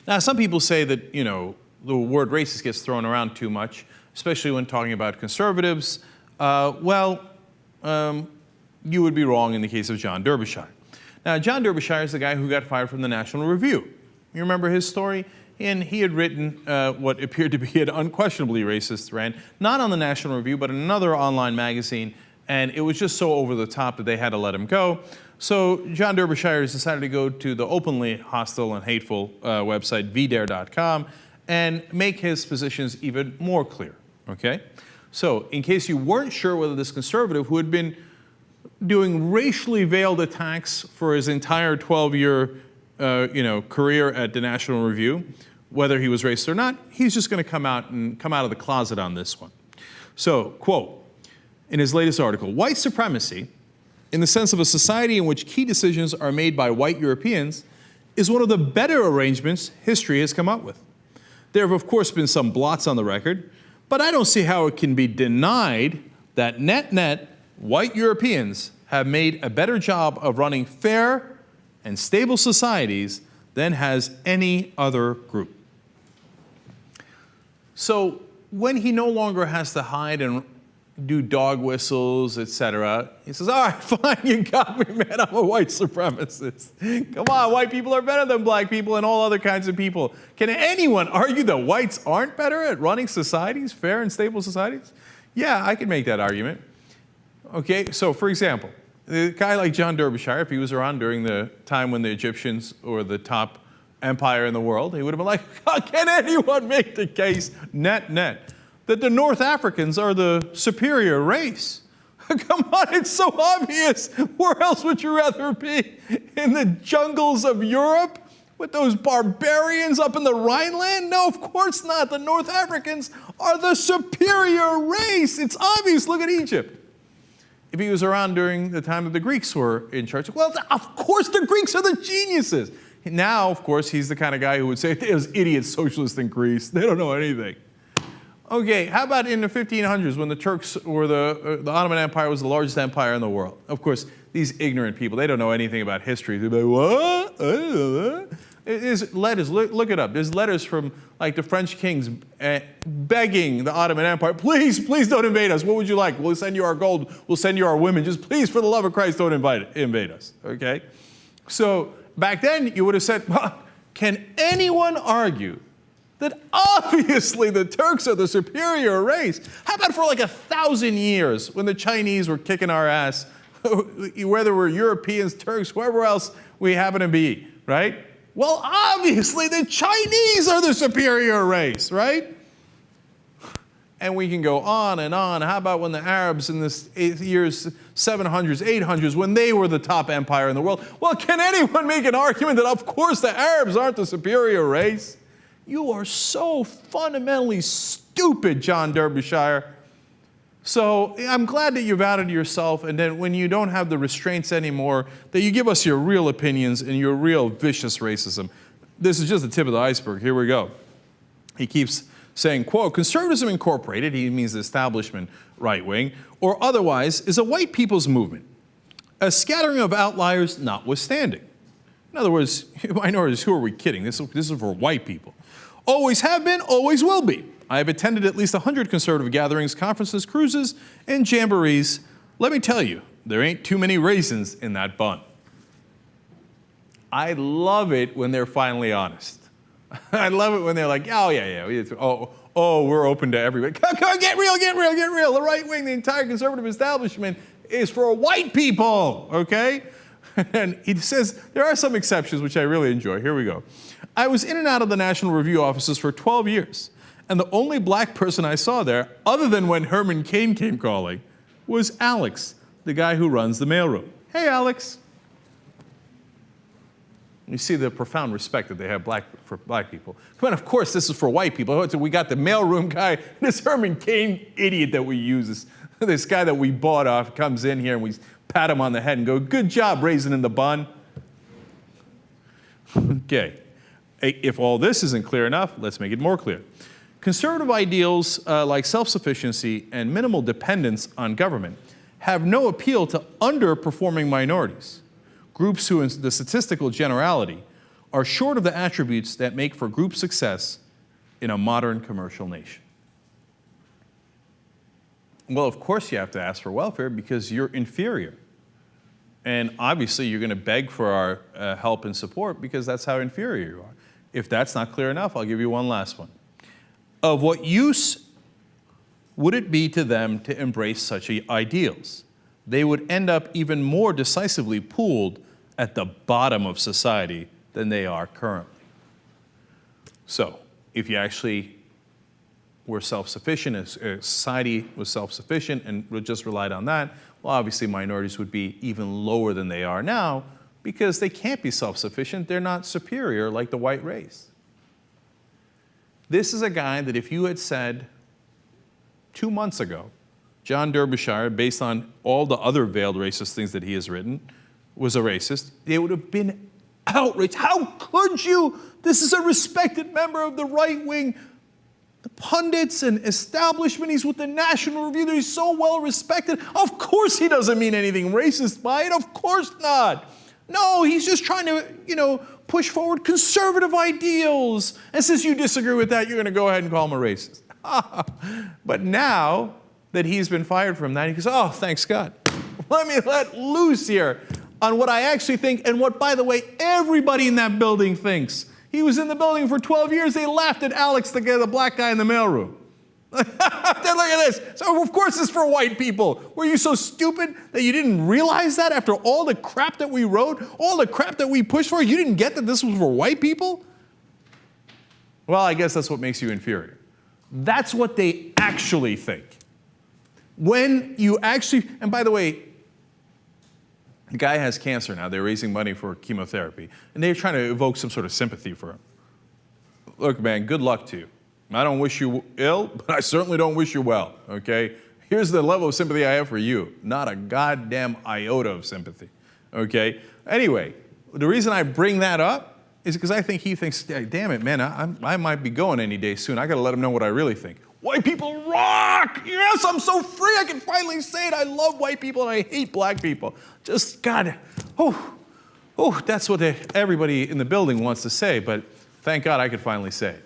Now, some people say that, the word racist gets thrown around too much, especially when talking about conservatives. You would be wrong in the case of John Derbyshire. Now, John Derbyshire is the guy who got fired from the National Review. You remember his story? And he had written what appeared to be an unquestionably racist rant, not on the National Review, but in another online magazine, and it was just so over the top that they had to let him go. So John Derbyshire has decided to go to the openly hostile and hateful website, vdare.com, and make his positions even more clear, okay? So in case you weren't sure whether this conservative, who had been doing racially veiled attacks for his entire 12-year career at the National Review, whether he was racist or not, he's just going to come out of the closet on this one. So, quote, in his latest article, white supremacy, in the sense of a society in which key decisions are made by white Europeans, is one of the better arrangements history has come up with. There have, of course, been some blots on the record, but I don't see how it can be denied that net-net, white Europeans have made a better job of running fair and stable societies than has any other group. So when he no longer has to hide and do dog whistles, etc., he says, all right, fine, you got me, man, I'm a white supremacist. Come on, white people are better than black people and all other kinds of people. Can anyone argue that whites aren't better at running societies, fair and stable societies? Yeah, I can make that argument. Okay, so for example, a guy like John Derbyshire, if he was around during the time when the Egyptians were the top empire in the world, he would have been like, can anyone make the case, net-net, that the North Africans are the superior race? Come on, it's so obvious. Where else would you rather be? In the jungles of Europe with those barbarians up in the Rhineland? No, of course not. The North Africans are the superior race. It's obvious. Look at Egypt. If he was around during the time that the Greeks were in charge, well, of course the Greeks are the geniuses. Now, of course, he's the kind of guy who would say, those idiots socialists in Greece, they don't know anything. Okay, how about in the 1500s when the Turks or the Ottoman Empire was the largest empire in the world? Of course, these ignorant people, they don't know anything about history. They're like, what? There's letters, look it up. There's letters from like the French kings begging the Ottoman Empire, please, please don't invade us. What would you like? We'll send you our gold. We'll send you our women. Just please, for the love of Christ, don't invade us, okay? So back then, you would have said, well, can anyone argue that obviously the Turks are the superior race? How about for like 1,000 years when the Chinese were kicking our ass, whether we're Europeans, Turks, whoever else we happen to be, right? Well, obviously the Chinese are the superior race, right? And we can go on and on. How about when the Arabs in the years 700s, 800s, when they were the top empire in the world? Well, can anyone make an argument that of course the Arabs aren't the superior race? You are so fundamentally stupid, John Derbyshire. So I'm glad that you've outed yourself, and then when you don't have the restraints anymore, that you give us your real opinions and your real vicious racism. This is just the tip of the iceberg. Here we go. He keeps saying, quote, conservatism incorporated, he means the establishment right wing, or otherwise, is a white people's movement, a scattering of outliers notwithstanding. In other words, minorities, who are we kidding? This is for white people. Always have been, always will be. I have attended at least 100 conservative gatherings, conferences, cruises, and jamborees. Let me tell you, there ain't too many raisins in that bun. I love it when they're finally honest. I love it when they're like, oh, yeah. We're open to everybody. Come on, get real. The right wing, the entire conservative establishment is for white people, okay? And he says, there are some exceptions, which I really enjoy. Here we go. I was in and out of the National Review offices for 12 years. And the only black person I saw there, other than when Herman Cain came calling, was Alex, the guy who runs the mailroom. Hey, Alex. You see the profound respect that they have for black people. But of course, this is for white people. We got the mailroom guy, this Herman Cain idiot that we use, this guy that we bought off, comes in here and we pat him on the head and go, good job raising in the bun. Okay. If all this isn't clear enough, let's make it more clear. Conservative ideals like self-sufficiency and minimal dependence on government have no appeal to underperforming minorities, groups who in the statistical generality are short of the attributes that make for group success in a modern commercial nation. Well, of course you have to ask for welfare because you're inferior. And obviously you're going to beg for our help and support because that's how inferior you are. If that's not clear enough, I'll give you one last one. Of what use would it be to them to embrace such ideals? They would end up even more decisively pooled at the bottom of society than they are currently. So, if you actually were self-sufficient, as society was self-sufficient and just relied on that, well, obviously minorities would be even lower than they are now because they can't be self-sufficient. They're not superior like the white race. This is a guy that if you had said 2 months ago, John Derbyshire, based on all the other veiled racist things that he has written, was a racist, they would have been outraged. How could you? This is a respected member of the right wing. The pundits and establishment, he's with the National Review, he's so well respected. Of course he doesn't mean anything racist by it, of course not. No, he's just trying to, push forward conservative ideals. And since you disagree with that, you're going to go ahead and call him a racist. But now that he's been fired from that, he goes, oh, thanks God. Let me let loose here on what I actually think and what, by the way, everybody in that building thinks. He was in the building for 12 years. They laughed at Alex, the black guy in the mailroom. Look at this. So, of course, it's for white people. Were you so stupid that you didn't realize that after all the crap that we wrote, all the crap that we pushed for, you didn't get that this was for white people? Well, I guess that's what makes you inferior. That's what they actually think. When you actually, and by the way, the guy has cancer now. They're raising money for chemotherapy. And they're trying to evoke some sort of sympathy for him. Look, man, good luck to you. I don't wish you ill, but I certainly don't wish you well, okay? Here's the level of sympathy I have for you. Not a goddamn iota of sympathy, okay? Anyway, the reason I bring that up is because I think he thinks, damn it, man, I might be going any day soon. I got to let him know what I really think. White people rock! Yes, I'm so free. I can finally say it. I love white people and I hate black people. Just, God, that's what everybody in the building wants to say, but thank God I could finally say it.